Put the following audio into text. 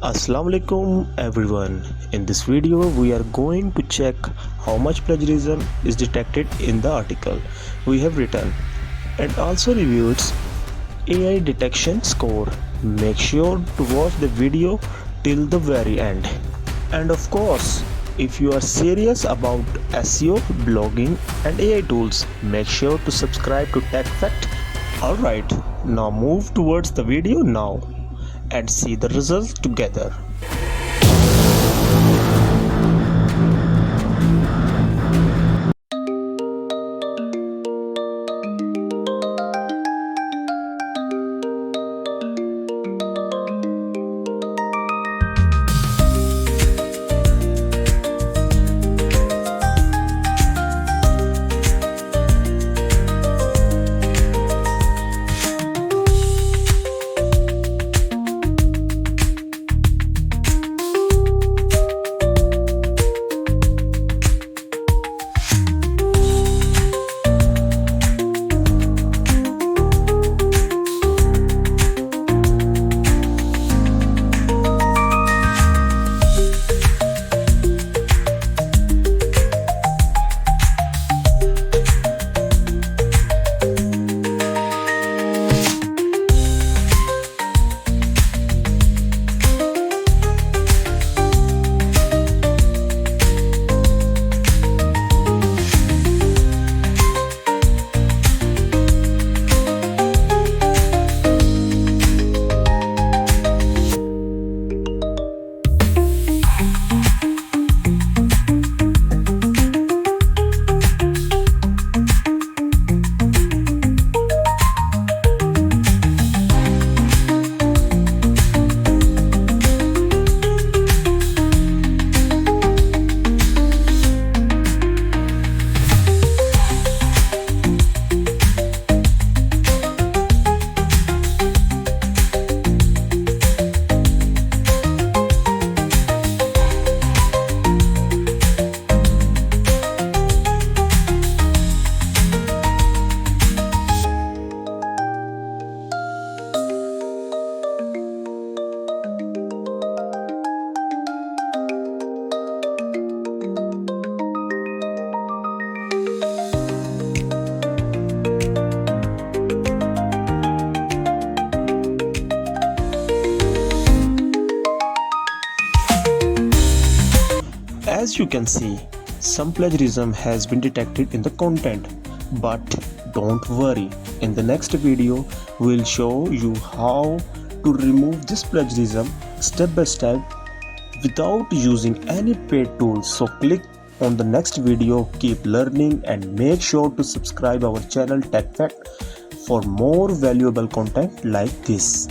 Assalamu alaikum everyone. In this video we are going to check how much plagiarism is detected in the article we have written and also review its AI detection score. Make sure to watch the video till the very end. And of course, if you are serious about SEO, blogging and AI tools, make sure to subscribe to TechFact. Alright, now move towards the video now and see the results together. As you can see, some plagiarism has been detected in the content, but don't worry, in the next video we'll show you how to remove this plagiarism step by step without using any paid tools. So click on the next video, keep learning and make sure to subscribe our channel TechFact for more valuable content like this.